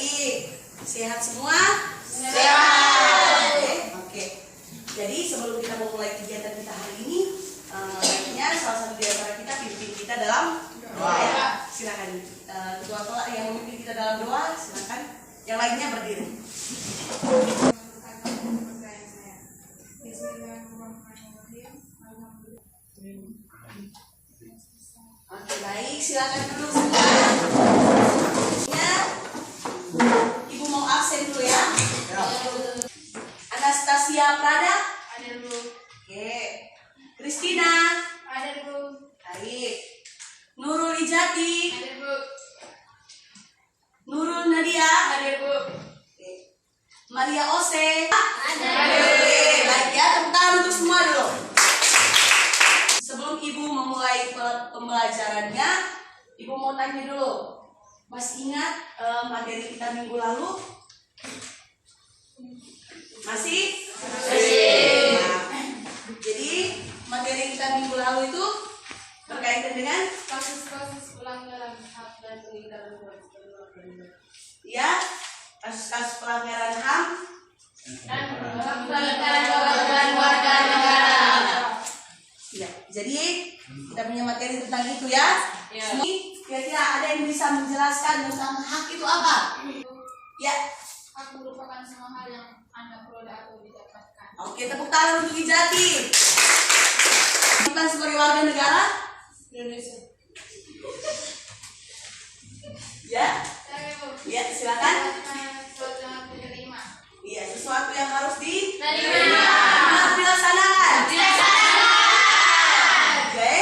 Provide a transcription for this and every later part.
Baik, sehat semua? Sehat. Oke. Jadi sebelum kita memulai kegiatan kita hari ini, baiknya salah satu di antara kita pimpin kita dalam doa. Ya. Silakan. Ketua kelas yang memimpin kita dalam doa, silakan. Yang lainnya berdiri. Oke, baik, silakan duduk semua. Ibu mau absen dulu ya. Anastasia Prada. Ada Bu. Oke. Kristina. Ada Bu. Baik. Nurul Ijati. Ada Bu. Nurul Nadia. Ada Bu. Oke. Maria Ose. Ada. Oke, baik ya, tepuk tangan untuk semua dulu. Sebelum Ibu memulai pembelajarannya, Ibu mau tanya dulu. Masih ingat materi kita minggu lalu? Masih? Masih. Nah, jadi materi kita minggu lalu itu berkaitan dengan Kasus-kasus pelanggaran hak dan peninggalan keluarga. ya kasus-kasus pelanggaran HAM Dan pelanggaran kewajiban warga negara. ya. Jadi kita punya materi tentang itu ya. Ya. Semua kira-kira ada yang bisa menjelaskan tentang hak itu apa? Ya. Hak merupakan semua hal yang Anda peroleh atau didapatkan. Oke, tepuk tangan untuk Ijati. Kita sebagai warga negara Indonesia. ya. Saya Bu. Ya, silakan. Sesuatu yang harus diterima. Iya, sesuatu yang harus Terima. harus dilaksanakan. Dilaksanakan. Oke,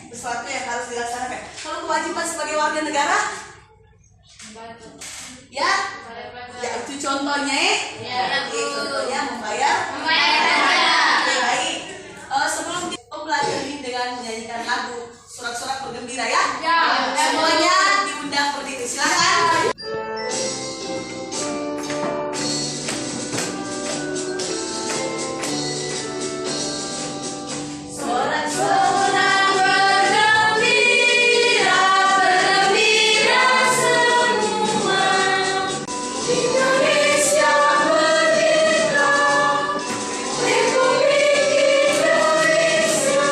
sesuatu yang harus dilaksanakan. Kalau kewajiban sebagai warga negara, Membantu. ya, Membantu. ya itu contohnya. Ya, Oke, contohnya membayar. Membayar. Oke, baik. Sebelum pembelajaran ini dengan menyanyikan lagu Sorak-Sorak Bergembira ya. Ya. Semuanya diundang berdiri. Silakan. Sorak-sorak bergembira, bergembira semua. Indonesia merdeka, Republik Indonesia.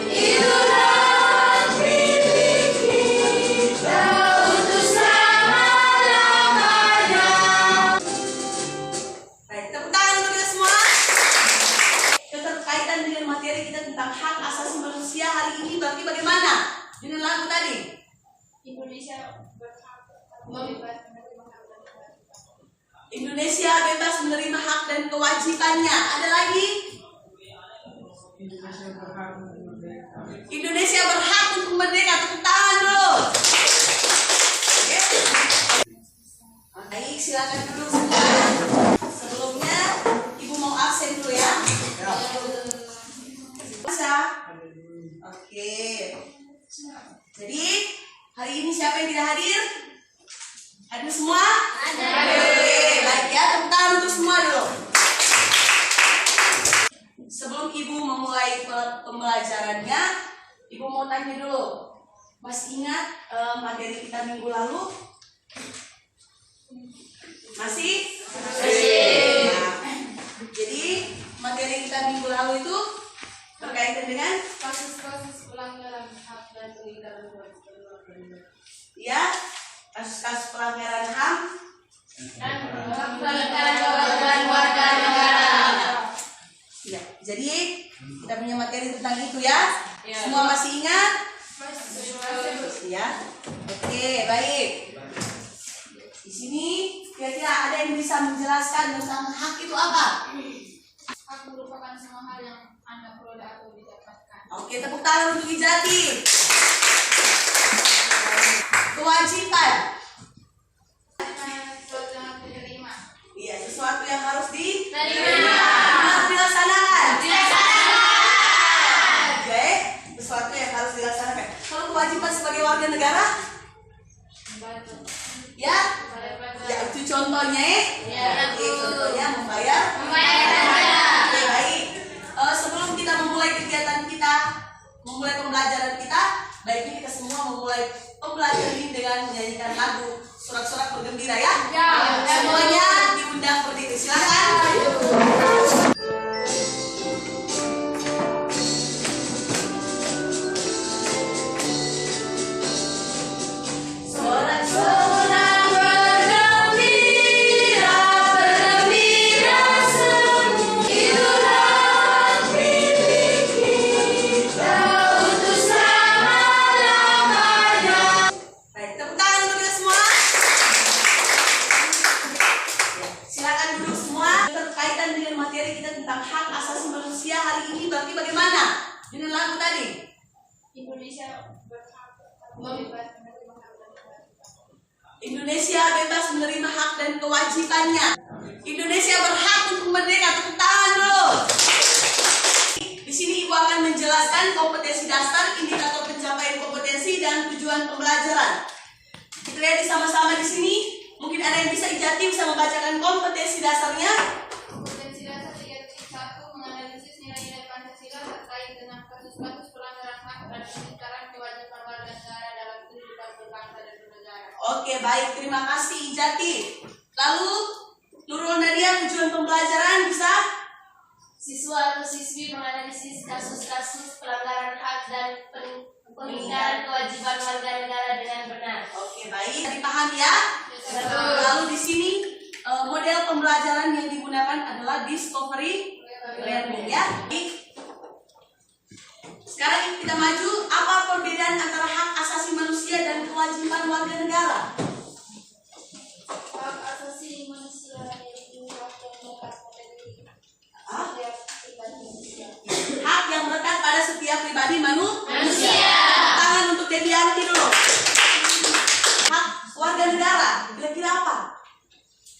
Itulah milik kita untuk selama-lamanya. Baik, tepuk tangan untuk kita semua. Keterkaitan dengan materi kita tentang hak asasi manusia hari ini berarti bagaimana? Dengan lagu tadi. Indonesia berhak bebas menerima hak dan kewajiban. Indonesia bebas menerima hak dan kewajibannya. Ada lagi? Indonesia berhak untuk merdeka. Tepuk tangan dulu. Oke. Baik, silakan duduk semua. Sebelumnya, Ibu mau absen dulu ya. Bisa? Oke. Jadi, hari ini siapa yang tidak hadir? Hadir semua? Oke, baik ya. Tepuk tangan untuk semua dulu. Sebelum Ibu memulai pembelajarannya, Ibu mau tanya dulu. Masih ingat materi kita minggu lalu? Masih? Masih. Nah, jadi materi kita minggu lalu itu berkaitan dengan Kasus-kasus pelanggaran hak dan peninggalan keluarga. ya kasus-kasus pelanggaran HAM Dan pelanggaran kewajiban warga negara. ya. Jadi kita punya materi tentang itu ya. Ya. Semua masih ingat? Masih. Ya. Oke, baik. Di sini kira-kira ada yang bisa menjelaskan tentang hak itu apa? Hak merupakan semua hal yang Anda peroleh atau didapatkan. Oke, tepuk tangan untuk Ijati. Kewajiban. Sesuatu yang harus diterima. Iya, sesuatu yang harus Terima. harus dilaksanakan. Dilaksanakan. Oke, sesuatu yang harus dilaksanakan. Kalau kewajiban sebagai warga negara, Membantu. ya, Membantu. ya itu contohnya. Ya. Oke, contohnya membayar. Membayar. Oke, baik. Sebelum kita memulai kegiatan kita, memulai pembelajaran kita, baiknya kita semua memulai pembelajaran ini dengan menyanyikan lagu Sorak-Sorak Bergembira. bergembira ya? Ya. Semuanya diundang berdiri. Silakan. Sorak-sorak bergembira, bergembira semua. Itulah milik kita untuk selama-lamanya. Baik, tepuk tangan untuk kita semua. Silakan duduk semua. Berkaitan dengan materi kita tentang hak asasi manusia hari ini berarti bagaimana? Dengan lagu tadi. Indonesia berhak bebas menerima hak dan Indonesia bebas menerima hak dan kewajibannya. Indonesia berhak untuk merdeka. Tepuk tangan dulu. Di sini Ibu akan menjelaskan kompetensi dasar, indikator pencapaian kompetensi dan tujuan pembelajaran. Kita lihat sama-sama di sini. Mungkin ada yang bisa Ijati bisa membacakan kompetensi dasarnya. Kompetensi dasar 3.1 menganalisis nilai-nilai Pancasila terkait dengan kasus-kasus pelanggaran hak dan pelanggaran kewajiban warga negara dalam kehidupan berbangsa dan bernegara. Oke, baik. Terima kasih Ijati. Lalu Nurul Nadia, tujuan pembelajaran bisa? Siswa atau siswi menganalisis kasus-kasus pelanggaran hak dan pengingkaran kewajiban warga negara dengan benar. Oke, baik. Dipahami ya? Betul. Lalu di sini model pembelajaran yang digunakan adalah discovery learning ya. Sekarang kita maju. Apa perbedaan antara hak asasi manusia dan kewajiban warga negara? Hak asasi manusia yaitu hak yang melekat pada diri Hah? setiap pribadi manusia. Hak yang melekat pada setiap pribadi Manusia. Tangan untuk Devianti dulu. Hak warga negara kira-kira apa?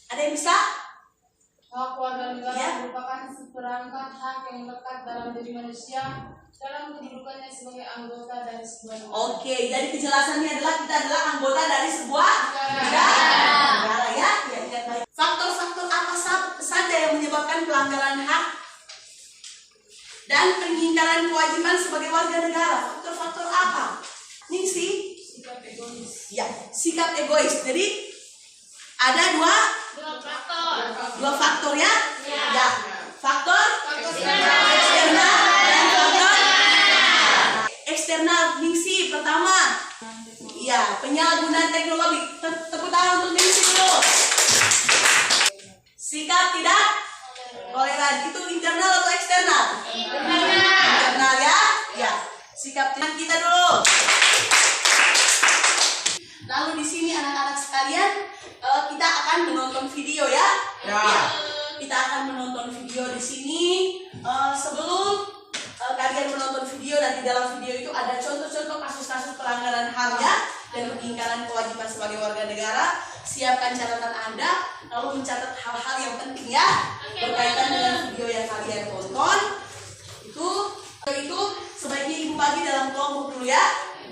Ada yang bisa? Hak warga negara Ya. merupakan seperangkat hak yang melekat dalam diri manusia dalam kedudukannya sebagai anggota dari sebuah negara. Oke, jadi kejelasannya adalah kita adalah anggota dari sebuah Negara. negara ya. Ya, ingat baik. Faktor-faktor apa saja yang menyebabkan pelanggaran hak dan pengingkaran kewajiban sebagai warga negara? Faktor-faktor apa? Ningsi? Sikap egois. Ya, sikap egois. Jadi ada dua faktor ya? Ya. Faktor eksternal dan faktor eksternal. Ningsi pertama. Iya, penyalahgunaan teknologi. Tepuk tangan untuk Ningsi dulu. Sikap tidak toleran. Itu internal atau eksternal? Internal ya? Ya. Sikap tidak kita dulu. Lalu di sini anak-anak sekalian, kita akan menonton video ya. Ya. Kita akan menonton video di sini. Sebelum kalian menonton video dan di dalam video itu ada contoh-contoh kasus-kasus pelanggaran HAM ya dan pengingkaran kewajiban sebagai warga negara. Siapkan catatan Anda, lalu mencatat hal-hal yang penting ya berkaitan dengan video yang kalian tonton. Itu sebaiknya Ibu bagi dalam kelompok dulu ya.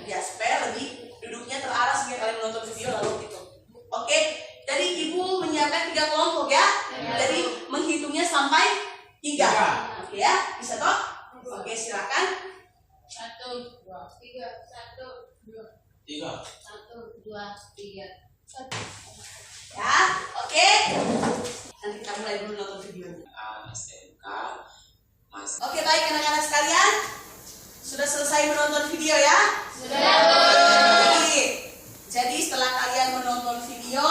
Ya, supaya lebih duduknya terarah sehingga kalian menonton video lalu gitu. Oke, jadi Ibu menyiapkan 3 kelompok ya. Jadi menghitungnya sampai 3. Oke ya, bisa toh? Oke, silakan. 1, 2, 3, 1, 2, 3. 1, 2, 3. Ya, oke. Nanti kita mulai dulu nonton videonya. SMK masih Oke, baik anak-anak sekalian. Sudah selesai menonton video ya? Sudah. Oke. Jadi setelah kalian menonton video,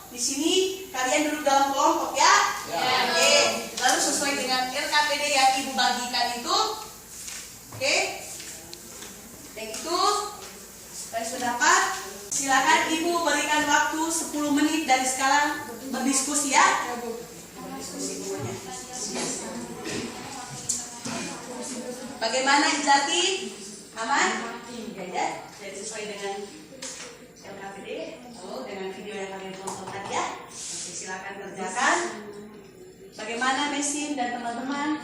di sini kalian duduk dalam kelompok ya? Ya. Oke. Lalu sesuai dengan LKPD yang Ibu bagikan itu, oke? Dan itu supaya sudah dapat. Silakan Ibu berikan waktu 10 menit dari sekarang berdiskusi ya. Berdiskusi semuanya. Bagaimana Ijati? Aman? Ya, jadi sesuai dengan LKPD, dengan video yang kalian tonton tadi ya. Oke, silakan kerjakan. Bagaimana Mesin dan teman-teman?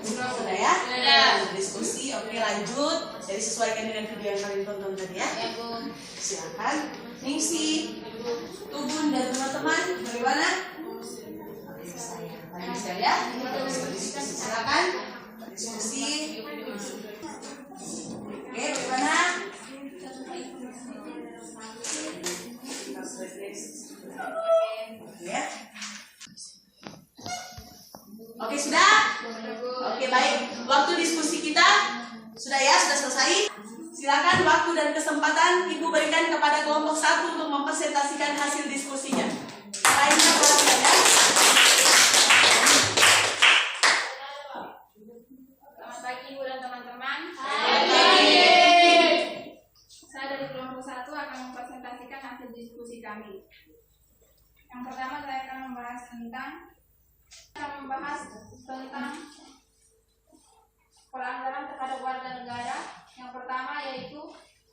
Sudah ya? Sudah. Diskusi, oke lanjut. Jadi sesuaikan dengan video yang kalian tonton tadi ya. Ya, Bu. Silakan. Ningsi, Tubun dan teman-teman, bagaimana? Bisa ya? Diskusi. Silakan. Diskusi. Oke, bagaimana? sudah selesai. Silakan waktu dan kesempatan Ibu berikan kepada kelompok 1 untuk mempresentasikan hasil diskusinya. Lainnya boleh saja. Selamat pagi Ibu dan teman-teman. Saya dari kelompok 1 akan mempresentasikan hasil diskusi kami. Yang pertama saya akan membahas tentang pelanggaran terhadap warga negara. Yang pertama yaitu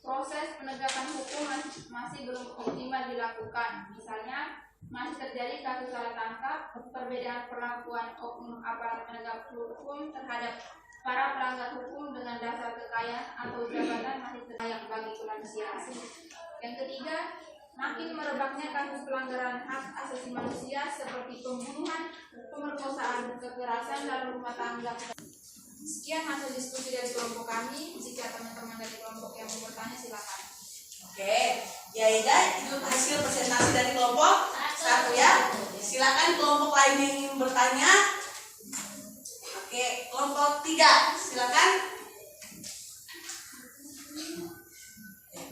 proses penegakan hukum masih belum optimal dilakukan. Misalnya masih terjadi kasus salah tangkap, perbedaan perlakuan oknum aparat penegak hukum terhadap para pelanggar hukum dengan dasar kekayaan atau jabatan masih terlayak bagi kemanusiaan. Yang ketiga, makin merebaknya kasus pelanggaran hak asasi manusia seperti pembunuhan, pemerkosaan, kekerasan dalam rumah tangga. Sekian hasil diskusi dari kelompok kami. Jika teman-teman dari kelompok yang mau bertanya silakan. Oke, ya Ida, itu hasil presentasi dari kelompok 1 ya. Silakan kelompok lain yang ingin bertanya. Oke, kelompok 3, silakan.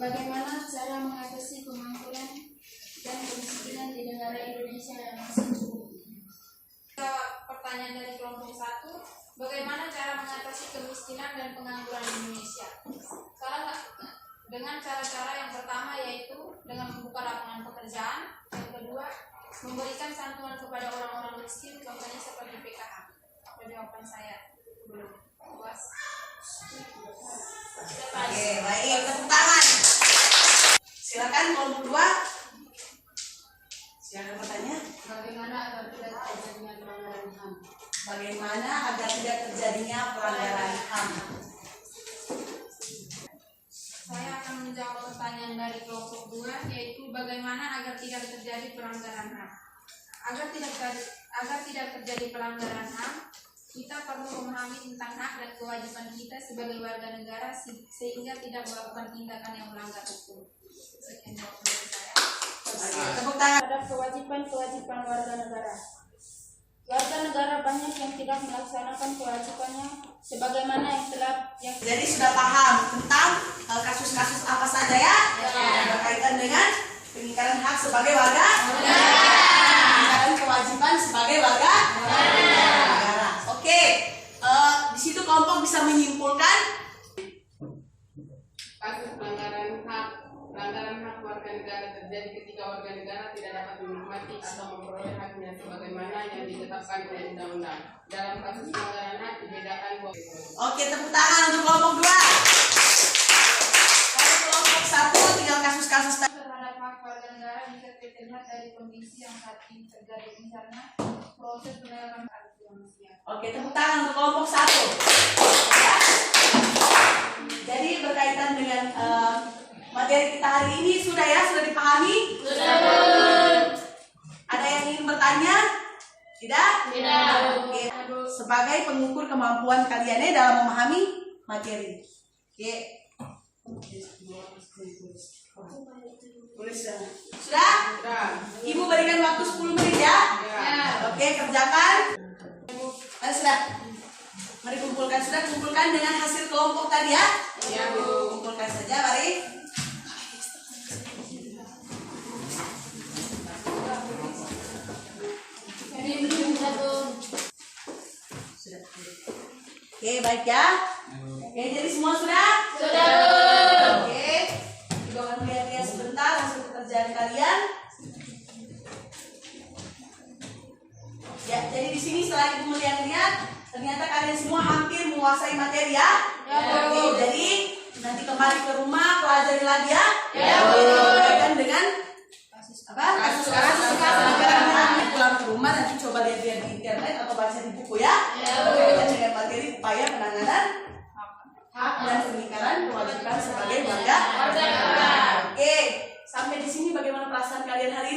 Bagaimana cara mengatasi pengangguran dan kemiskinan di negara Indonesia yang masih buruk? Pertanyaan dari kelompok 1. Bagaimana cara mengatasi kemiskinan dan pengangguran di Indonesia? Dengan cara-cara yang pertama yaitu dengan membuka lapangan pekerjaan. Yang kedua, memberikan santunan kepada orang-orang miskin, contohnya seperti PKH. Apa jawaban saya? Belum puas. Oke, baik, tepuk tangan. Silakan kelompok 2. Silakan bertanya. Bagaimana agar tidak terjadinya pelanggaran HAM? Bagaimana agar tidak terjadinya pelanggaran HAM? Saya akan menjawab pertanyaan dari kelompok 2, yaitu bagaimana agar tidak terjadi pelanggaran HAM. Agar tidak terjadi pelanggaran HAM, kita perlu memahami tentang hak dan kewajiban kita sebagai warga negara sehingga tidak melakukan tindakan yang melanggar hukum. Sekian jawaban dari saya. Tepuk tangan. Terhadap kewajiban warga negara. Warga negara banyak yang tidak melaksanakan kewajibannya sebagaimana yang Jadi sudah paham tentang kasus-kasus apa saja ya? Berkaitan dengan pengingkaran hak sebagai warga pengingkaran kewajiban sebagai warga negara. Oke, di situ kelompok bisa menyimpulkan kasus pelanggaran hak warga negara terjadi ketika warga negara tidak dapat menikmati atau memperoleh haknya sebagaimana yang ditetapkan oleh undang-undang. Dalam kasus pelanggaran hak dibedakan dua. Oke, tepuk tangan untuk kelompok 2. Kalau kelompok 1 tinggal kasus-kasus terhadap hak warga negara bisa terlihat dari kondisi yang saat ini terjadi, misalnya proses penegakan hak asasi manusia. Oke, tepuk tangan untuk kelompok 1. Jadi berkaitan dengan materi kita hari ini sudah dipahami? Sudah. Ada yang ingin bertanya? Tidak? Tidak. Oke. Sebagai pengukur kemampuan kalian dalam memahami materi. Oke. Tulis sudah? Sudah. Ibu berikan waktu 10 menit ya? Oke, kerjakan. Sudah. Mari kumpulkan dengan hasil kelompok tadi ya. Iya, Bu. Kumpulkan saja, mari. Sudah. Oke, baik ya. Oke, jadi semua sudah? Sudah. Oke. Ibu akan lihat sebentar hasil pekerjaan kalian. Ya, jadi di sini setelah Ibu melihat-lihat, ternyata kalian semua hampir menguasai materi ya. Oke, jadi nanti kembali ke rumah pelajari lagi ya. Berkaitan dengan kasus-kasus pulang ke rumah nanti coba lihat di internet atau baca di buku ya. Berkaitan dengan materi upaya penanganan hak dan pengingkaran kewajiban sebagai warga negara. Oke, sampai di sini bagaimana perasaan kalian hari